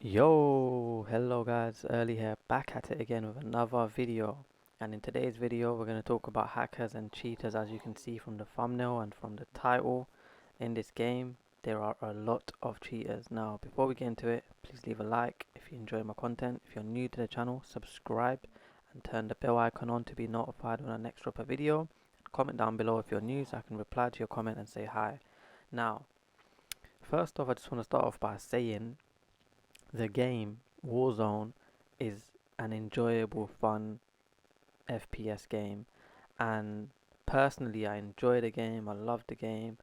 Yo, hello guys, Early here, back at it again with another video. And in today's video, we're going to talk about hackers and cheaters. As you can see from the thumbnail and from the title, in this game, there are a lot of cheaters. Now, before we get into it, please leave a like if you enjoy my content. If you're new to the channel, subscribe and turn the bell icon on to be notified when I next drop a video. Comment down below if you're new so I can reply to your comment and say hi. Now, first off, I just want to start off by saying the game Warzone is an enjoyable, fun FPS game, and personally, I enjoy the game. I love the game,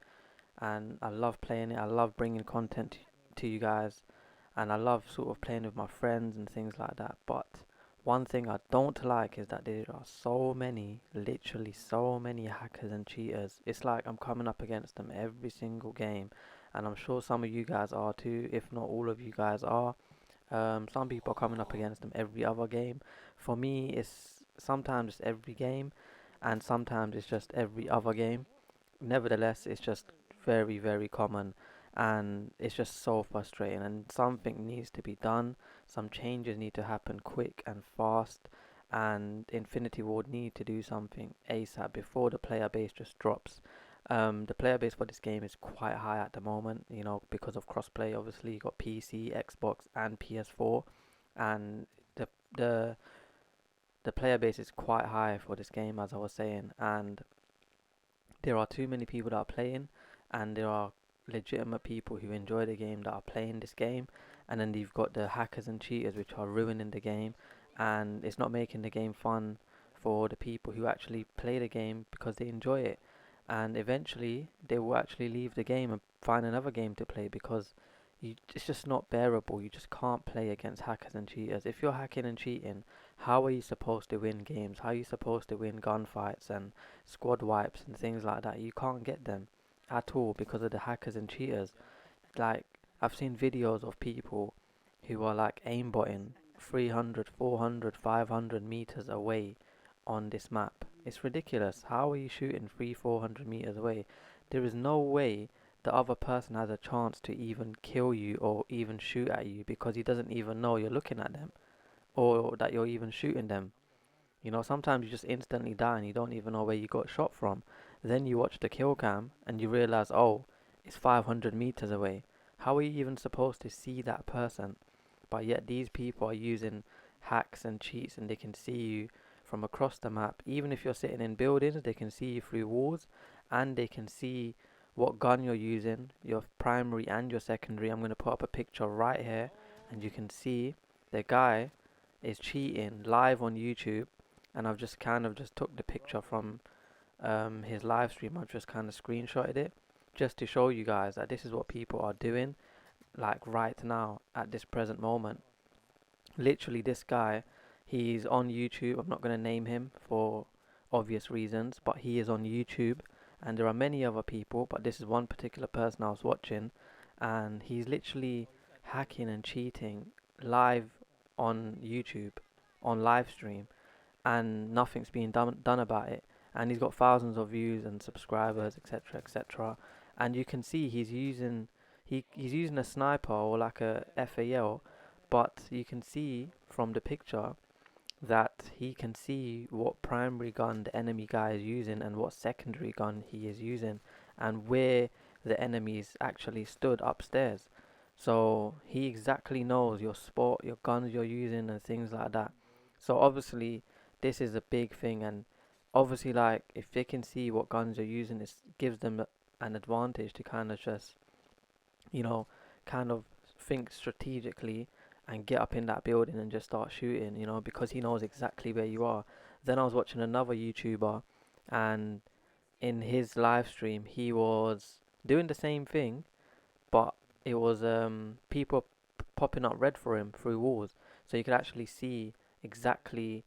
and I love playing it. I love bringing content to you guys, and I love sort of playing with my friends and things like that. But one thing I don't like is that there are so many, literally so many hackers and cheaters. It's like I'm coming up against them every single game, and I'm sure some of you guys are too, if not all of you guys are. Some people are coming up against them every other game. For me, it's sometimes it's every game, and sometimes it's just every other game. Nevertheless, it's just very, very common, and it's just so frustrating. And something needs to be done. Some changes need to happen quick and fast, and InfinityWard need to do something ASAP before the player base just drops. The player base for this game is quite high at the moment, you know, because of crossplay. Obviously, you got PC, Xbox, and PS4, and the the the player base is quite high for this game, as I was saying, and there are too many people that are playing, and there are legitimate people who enjoy the game that are playing this game, and then you've got the hackers and cheaters which are ruining the game, and it's not making the game fun for the people who actually play the game because they enjoy it, and eventually they will actually leave the game and find another game to play because it's just not bearable. You just can't play against hackers and cheaters. If you're hacking and cheating, how are you supposed to win games? How are you supposed to win gunfights and squad wipes and things like that? You can't get them at all because of the hackers and cheaters. Like, I've seen videos of people who are like aimbotting 300, 400, 500 meters away on this map. It's ridiculous. How are you shooting 3, 400 meters away? There is no way the other person has a chance to even kill you or even shoot at you because he doesn't even know you're looking at them or that you're even shooting them. You know, sometimes you just instantly die and you don't even know where you got shot from. Then you watch the kill cam and you realize, oh, it's 500 meters away. How are you even supposed to see that person? But yet these people are using hacks and cheats and they can see you from across the map. Even if you're sitting in buildings, they can see you through walls and they can see what gun you're using, your primary and your secondary. I'm going to put up a picture right here and you can see the guy is cheating live on YouTube, and I've just kind of just took the picture from his live stream. I've just kind of screenshotted it just to show you guys that this is what people are doing like right now at this present moment. Literally, this guy, he's on YouTube. I'm not going to name him for obvious reasons, but he is on YouTube, and there are many other people, but this is one particular person I was watching, and he's literally hacking and cheating live on YouTube, on live stream, and nothing's being done about it. And he's got thousands of views and subscribers, etc., etc. And you can see he's using a sniper or like a FAL, but you can see from the picture that he can see what primary gun the enemy guy is using and what secondary gun he is using and where the enemies actually stood upstairs. So he exactly knows your spot, your guns you're using and things like that. So obviously this is a big thing, and obviously like if they can see what guns you're using, it gives them an advantage to kind of just, you know, kind of think strategically and get up in that building and just start shooting, you know, because he knows exactly where you are. Then I was watching another YouTuber, and in his live stream, he was doing the same thing, but it was people popping up red for him through walls, so you could actually see exactly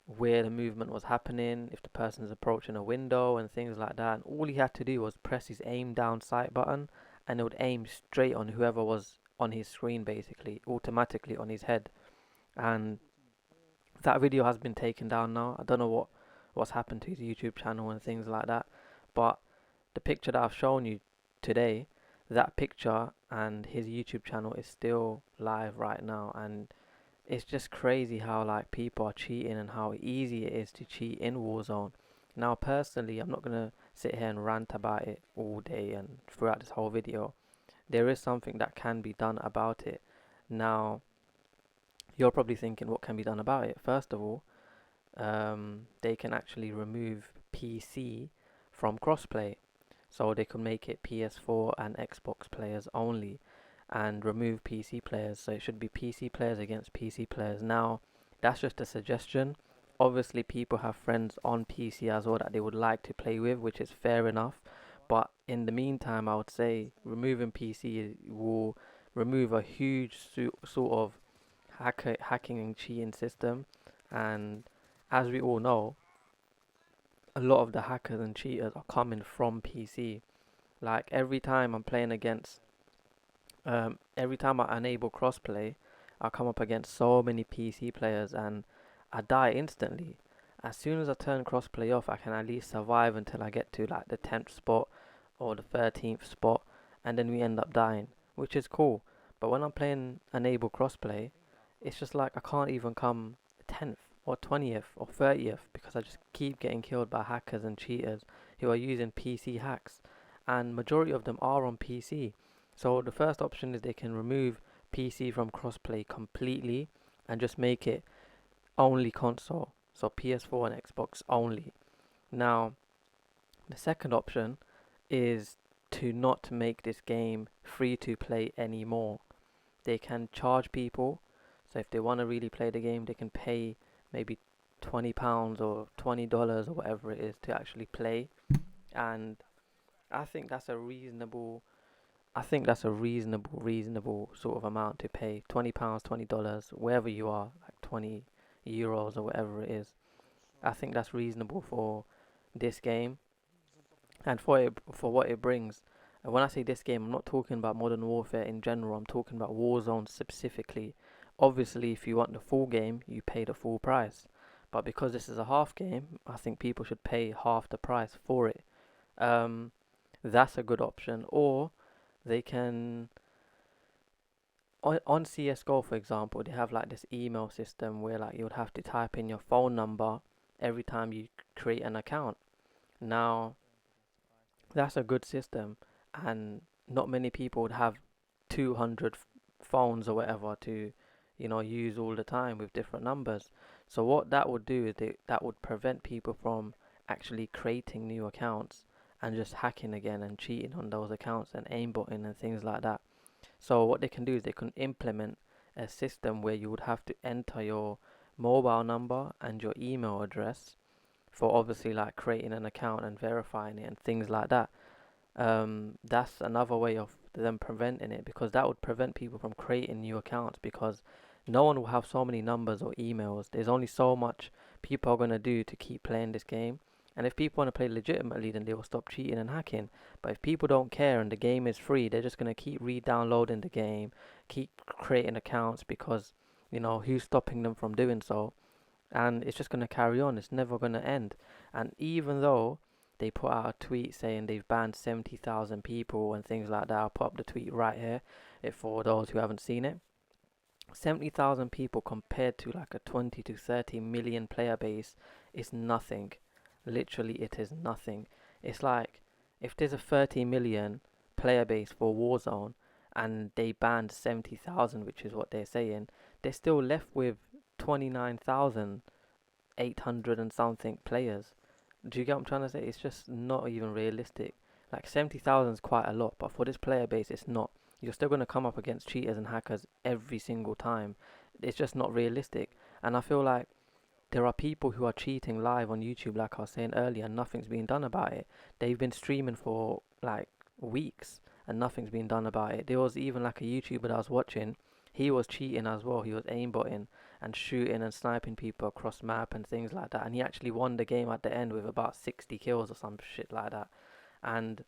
where the movement was happening, if the person's approaching a window and things like that. And all he had to do was press his aim down sight button and it would aim straight on whoever was on his screen, basically, automatically on his head. And that video has been taken down now. I don't know what's happened to his YouTube channel and things like that. But the picture that I've shown you today, that picture and his YouTube channel is still live right now, and it's just crazy how like people are cheating and how easy it is to cheat in Warzone. Now personally, I'm not gonna sit here and rant about it all day and throughout this whole video. There is something that can be done about it. Now, you're probably thinking what can be done about it. First of all, they can actually remove PC from crossplay. So they could make it PS4 and Xbox players only and remove PC players. So it should be PC players against PC players. Now, that's just a suggestion. Obviously, people have friends on PC as well that they would like to play with, which is fair enough. But in the meantime, I would say removing PC will remove a huge sort of hacking and cheating system. And as we all know, a lot of the hackers and cheaters are coming from PC. Like every time I enable crossplay, I come up against so many PC players and I die instantly. As soon as I turn crossplay off, I can at least survive until I get to like the 10th spot or the 13th spot, and then we end up dying, which is cool. But when I'm playing enable crossplay, it's just like I can't even come 10th or 20th or 30th because I just keep getting killed by hackers and cheaters who are using PC hacks, and majority of them are on PC. So the first option is they can remove PC from crossplay completely and just make it only console. So PS4 and Xbox only. Now, the second option is to not make this game free to play anymore. They can charge people. So if they want to really play the game, they can pay maybe £20 or $20 or whatever it is to actually play. And I think that's a reasonable reasonable sort of amount to pay. £20, $20, wherever you are, like €20 or whatever it is. I think that's reasonable for this game and for what it brings. And when I say this game, I'm not talking about Modern Warfare in general. I'm talking about Warzone specifically. Obviously, if you want the full game, you pay the full price. But because this is a half game, I think people should pay half the price for it. Um, that's a good option. Or they can on CS:GO, for example, they have like this email system where like you would have to type in your phone number every time you create an account. Now, that's a good system, and not many people would have 200 phones or whatever to, use all the time with different numbers. So what that would do is that would prevent people from actually creating new accounts and just hacking again and cheating on those accounts and aimbotting and things like that. So what they can do is they can implement a system where you would have to enter your mobile number and your email address for obviously like creating an account and verifying it and things like that. That's another way of them preventing it, because that would prevent people from creating new accounts, because no one will have so many numbers or emails. There's only so much people are going to do to keep playing this game. And if people want to play legitimately, then they will stop cheating and hacking. But if people don't care and the game is free, they're just going to keep re-downloading the game, keep creating accounts, because, who's stopping them from doing so? And it's just going to carry on. It's never going to end. And even though they put out a tweet saying they've banned 70,000 people and things like that, I'll put up the tweet right here for those who haven't seen it. 70,000 people compared to like a 20 to 30 million player base is nothing. Literally, it is nothing. It's like if there's a 30 million player base for Warzone and they banned 70,000, which is what they're saying, they're still left with 29,800 and something players. Do you get what I'm trying to say? It's just not even realistic. Like 70,000 is quite a lot, but for this player base, it's not. You're still going to come up against cheaters and hackers every single time. It's just not realistic. And I feel like there are people who are cheating live on YouTube, like I was saying earlier, and nothing's being done about it. They've been streaming for like weeks and nothing's been done about it. There was even like a YouTuber that I was watching. He was cheating as well. He was aimbotting and shooting and sniping people across map and things like that. And he actually won the game at the end with about 60 kills or some shit like that. And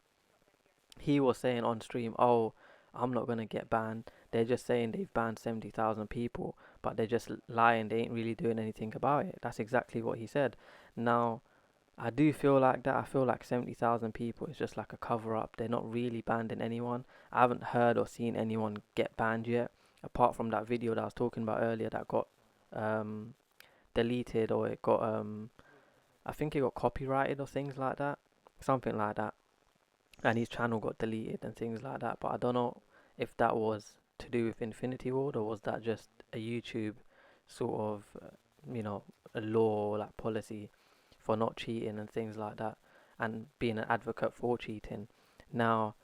he was saying on stream, "Oh, I'm not gonna get banned. They're just saying they've banned 70,000 people, but they're just lying. They ain't really doing anything about it." That's exactly what he said. Now, I do feel like that. I feel like 70,000 people is just like a cover up. They're not really banning anyone. I haven't heard or seen anyone get banned yet, apart from that video that I was talking about earlier that got um, deleted, or it got I think it got copyrighted or things like that, something like that, and his channel got deleted and things like that. But I don't know if that was to do with InfinityWard, or was that just a YouTube sort of a law, like policy for not cheating and things like that, and being an advocate for cheating. Now,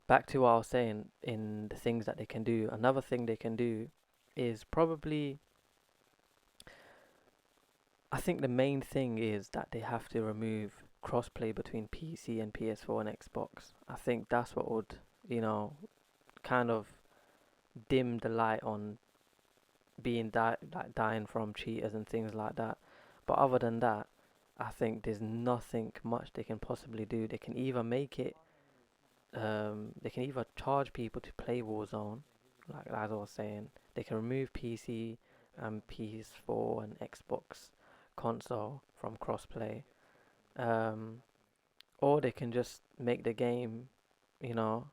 back to what I was saying in the things that they can do. Another thing they can do is probably, I think the main thing is that they have to remove crossplay between PC and PS4 and Xbox. I think that's what would, kind of dim the light on being like dying from cheaters and things like that. But other than that, I think there's nothing much they can possibly do. They can either make it, they can either charge people to play Warzone, like as I was saying. They can remove PC and PS4 and Xbox console from crossplay, um, or they can just make the game, you know,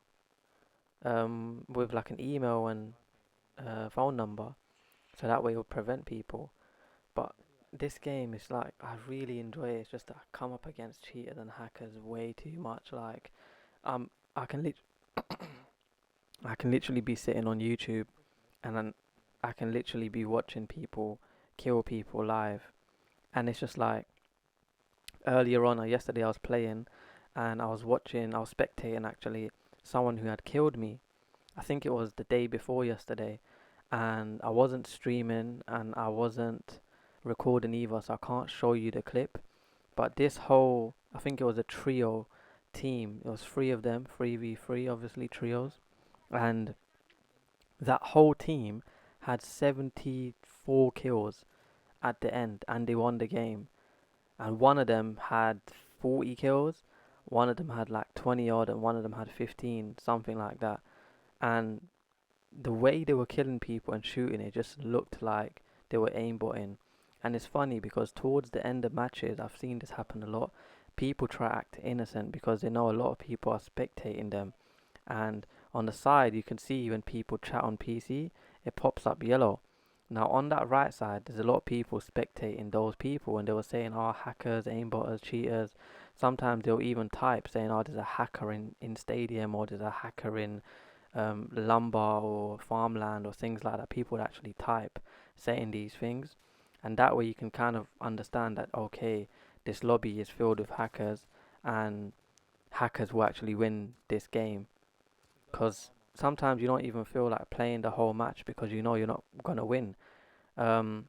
with like an email and phone number, so that way it'll prevent people. But this game is like, I really enjoy it. It's just that I come up against cheaters and hackers way too much. Like, I can I can literally be sitting on YouTube, and then I can literally be watching people kill people live, and it's just like earlier on, or yesterday, I was playing, and I was spectating actually someone who had killed me. I think it was the day before yesterday, and I wasn't streaming and I wasn't recording either, so I can't show you the clip. But this whole, I think it was a trio team. It was three of them, 3v3, obviously trios, and that whole team had 74 kills at the end, and they won the game. And one of them had 40 kills, one of them had like 20 odd, and one of them had 15, something like that. And the way they were killing people and shooting, it just looked like they were aimbotting. And it's funny because towards the end of matches, I've seen this happen a lot. People try to act innocent because they know a lot of people are spectating them. And on the side, you can see when people chat on PC, it pops up yellow. Now on that right side, there's a lot of people spectating those people, and they were saying, "Oh, hackers, aimbotters, cheaters." Sometimes they'll even type saying, "Oh, there's a hacker in stadium," or "There's a hacker in lumber or farmland," or things like that. People would actually type saying these things, and that way you can kind of understand that, okay, this lobby is filled with hackers, and hackers will actually win this game, because sometimes you don't even feel like playing the whole match because you know you're not gonna win. Um,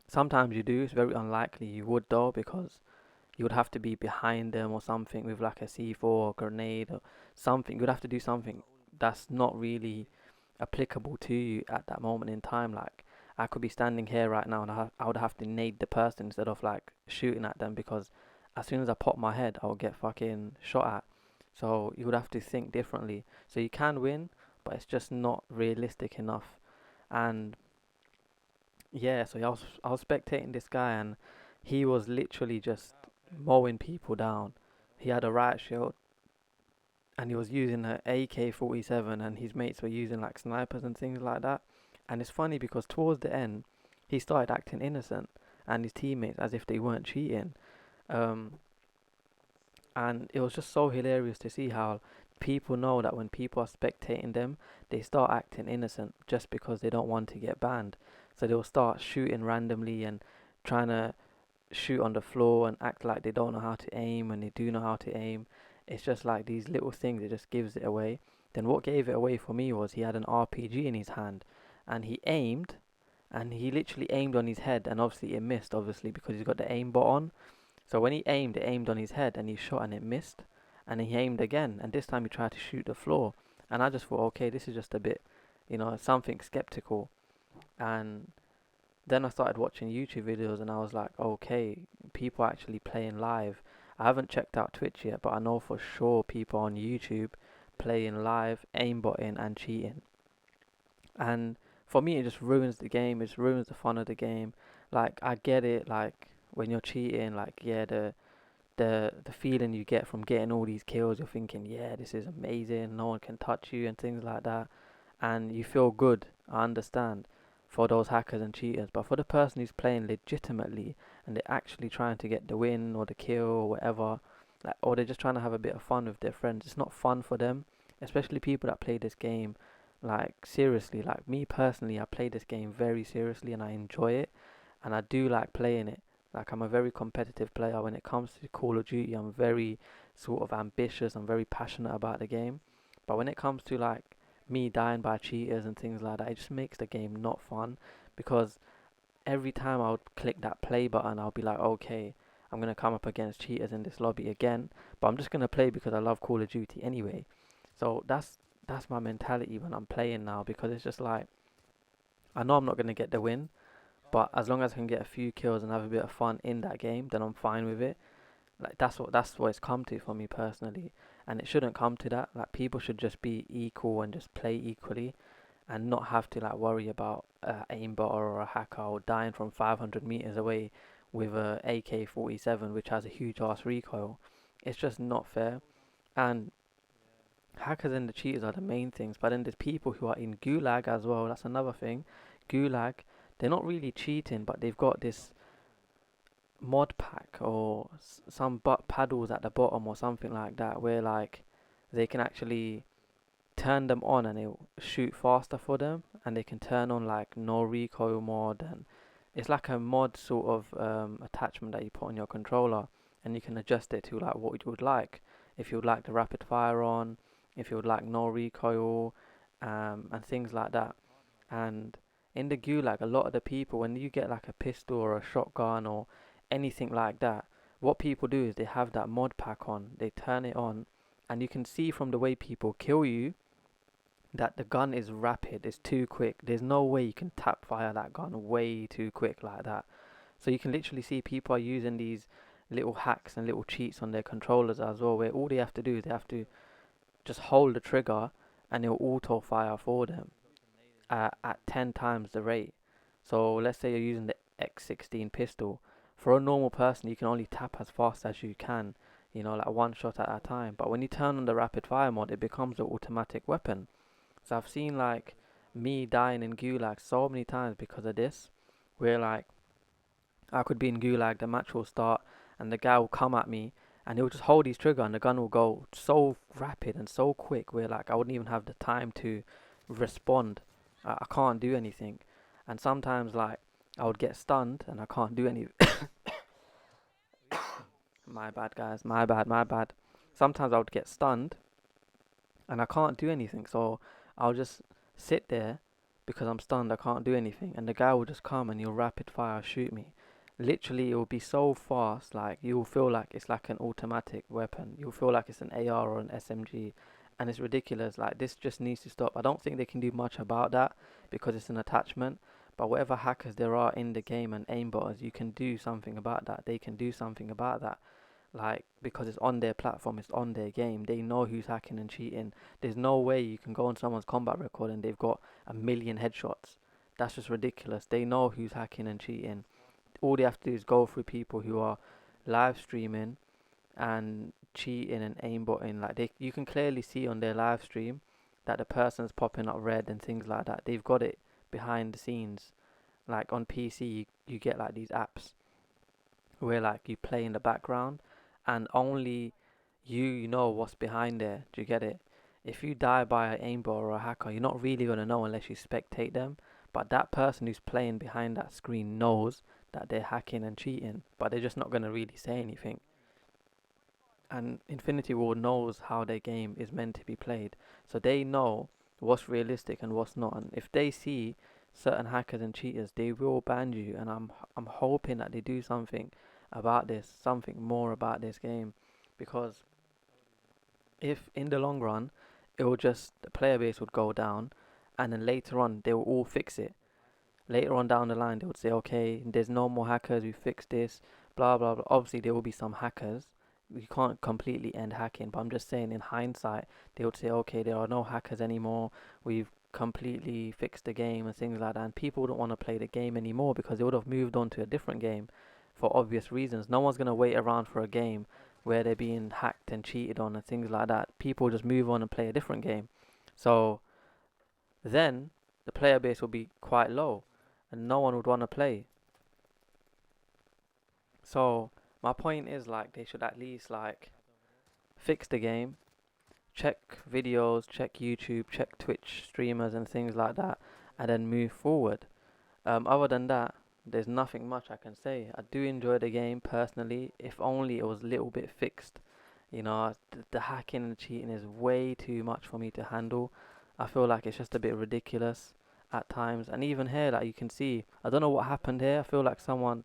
Sometimes you do. It's very unlikely you would though, because you would have to be behind them or something with like a C4 or grenade or something. You would have to do something that's not really applicable to you at that moment in time. Like, I could be standing here right now and I would have to nade the person instead of like shooting at them, because as soon as I pop my head, I'll get fucking shot at. So you would have to think differently. So you can win, but it's just not realistic enough. And yeah, so I was spectating this guy, and he was literally just mowing people down. He had a riot shield, and he was using an AK-47, and his mates were using like snipers and things like that. And it's funny because towards the end, he started acting innocent, and his teammates as if they weren't cheating. Um, and it was just so hilarious to see how people know that when people are spectating them, they start acting innocent just because they don't want to get banned. So they'll start shooting randomly and trying to shoot on the floor and act like they don't know how to aim when they do know how to aim. It's just like these little things, it just gives it away. Then what gave it away for me was he had an RPG in his hand, and he aimed, and he literally aimed on his head, and obviously it missed, obviously because he's got the aimbot on. So when he aimed, it aimed on his head, and he shot and it missed. And he aimed again, and this time he tried to shoot the floor. And I just thought, okay, this is just a bit, something skeptical. And then I started watching YouTube videos, and I was like, okay, people are actually playing live. I haven't checked out Twitch yet, but I know for sure people on YouTube playing live, aimbotting and cheating. And for me, it just ruins the game. It just ruins the fun of the game. Like, I get it. Like, when you're cheating, like yeah, the feeling you get from getting all these kills, you're thinking, yeah, this is amazing, no one can touch you and things like that, and you feel good. I understand for those hackers and cheaters, but for the person who's playing legitimately and they're actually trying to get the win or the kill or whatever, like, or they're just trying to have a bit of fun with their friends, it's not fun for them. Especially people that play this game like seriously. Like me personally, I play this game very seriously and I enjoy it, and I do like playing it. Like I'm a very competitive player when it comes to Call of Duty. I'm very sort of ambitious. I'm very passionate about the game. But when it comes to like me dying by cheaters and things like that, it just makes the game not fun, because every time I would click that play button, I'll be like, okay, I'm gonna come up against cheaters in this lobby again, but I'm just gonna play because I love Call of Duty anyway. So that's my mentality when I'm playing now, because it's just like I know I'm not gonna get the win, but as long as I can get a few kills and have a bit of fun in that game, then I'm fine with it. Like that's what it's come to for me personally, and it shouldn't come to that. Like people should just be equal and just play equally, and not have to like worry about aimbot or a hacker or dying from 500 meters away with a AK-47 which has a huge ass recoil. It's just not fair. And hackers and the cheaters are the main things, but then there's people who are in gulag as well. That's another thing. Gulag, they're not really cheating, but they've got this mod pack or some butt paddles at the bottom or something like that, where like they can actually turn them on and it'll shoot faster for them, and they can turn on like no recoil mod, and it's like a mod sort of attachment that you put on your controller, and you can adjust it to like what you would like. If you would like the rapid fire on, if you would like no recoil, and things like that. And in the gulag, a lot of the people, when you get like a pistol or a shotgun or anything like that, what people do is they have that mod pack on, they turn it on, and you can see from the way people kill you that the gun is rapid, it's too quick. There's no way you can tap fire that gun way too quick like that. So you can literally see people are using these little hacks and little cheats on their controllers as well, where all they have to do is they have to just hold the trigger and it'll auto fire for them at 10 times the rate. So let's say you're using the X16 pistol. For a normal person, you can only tap as fast as you can, like one shot at a time. But when you turn on the rapid fire mode, it becomes an automatic weapon. So I've seen like me dying in Gulag so many times because of this, where like I could be in Gulag, the match will start, and the guy will come at me, and he'll just hold his trigger, and the gun will go so rapid and so quick, where like I wouldn't even have the time to respond. I can't do anything, and sometimes like I would get stunned, and I can't do any. My bad, guys. My bad. My bad. Sometimes I would get stunned, and I can't do anything. So I'll just sit there because I'm stunned. I can't do anything, and the guy will just come and he'll rapid fire shoot me. Literally, it will be so fast. Like you'll feel like it's like an automatic weapon. You'll feel like it's an AR or an SMG, and it's ridiculous. Like this just needs to stop. I don't think they can do much about that because it's an attachment. But whatever hackers there are in the game and aimbotters, you can do something about that. They can do something about that, like because it's on their platform, it's on their game, they know who's hacking and cheating. There's no way you can go on someone's combat record and they've got a million headshots. That's just ridiculous. They know who's hacking and cheating. All they have to do is go through people who are live streaming and cheating and aimbotting. Like you can clearly see on their live stream that the person's popping up red and things like that. They've got it behind the scenes. Like on PC you get like these apps where like you play in the background and only you know what's behind there. Do you get it? If you die by an aimbot or a hacker, you're not really gonna know unless you spectate them. But that person who's playing behind that screen knows that they're hacking and cheating, but they're just not gonna really say anything. And InfinityWard knows how their game is meant to be played, so they know what's realistic and what's not. And if they see certain hackers and cheaters, they will ban you. And I'm hoping that they do something about this, something more about this game, because if in the long run it will just the player base would go down, and then later on they will all fix it. Later on down the line they would say, okay, there's no more hackers, we fixed this, blah blah blah. Obviously there will be some hackers, we can't completely end hacking, but I'm just saying in hindsight they would say, okay, there are no hackers anymore, we've completely fixed the game and things like that, and people don't want to play the game anymore because they would have moved on to a different game. for obvious reasons. No one's gonna wait around for a game where they're being hacked and cheated on and things like that. People just move on and play a different game. So then the player base will be quite low and no one would want to play. So my point is, like, they should at least like fix the game, check videos, check YouTube, check Twitch streamers and things like that, and then move forward. Other than that, there's nothing much I can say. I do enjoy the game personally. If only it was a little bit fixed. You know, the hacking and cheating is way too much for me to handle. I feel like it's just a bit ridiculous at times. And even here, like you can see, I don't know what happened here. I feel like someone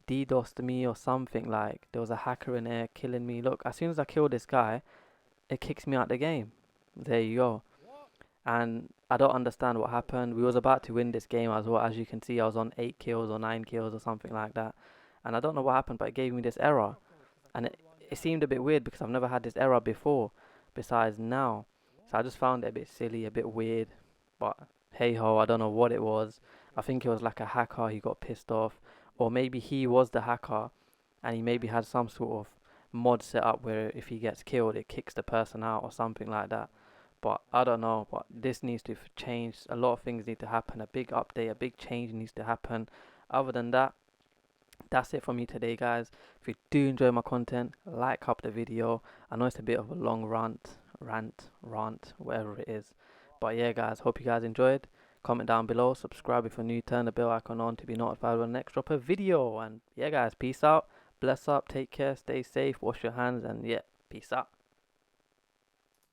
DDoSed me or something. Like there was a hacker in there killing me. Look, as soon as I kill this guy, it kicks me out the game. There you go. And I don't understand what happened. We was about to win this game as well. As you can see, I was on 8 kills or 9 kills or something like that. And I don't know what happened, but it gave me this error. And it seemed a bit weird because I've never had this error before, besides now. So I just found it a bit silly, a bit weird. But hey ho, I don't know what it was. I think it was like a hacker, he got pissed off. Or maybe he was the hacker and he maybe had some sort of mod set up where if he gets killed, it kicks the person out or something like that. But I don't know, but this needs to change. A lot of things need to happen. A big update, a big change needs to happen. Other than that, that's it for me today, guys. If you do enjoy my content, like up the video. I know it's a bit of a long rant, whatever it is. But yeah, guys, hope you guys enjoyed. Comment down below, subscribe if you're new, turn the bell icon on to be notified when the next drop a video. And yeah, guys, peace out, bless up, take care, stay safe, wash your hands, and yeah, peace out.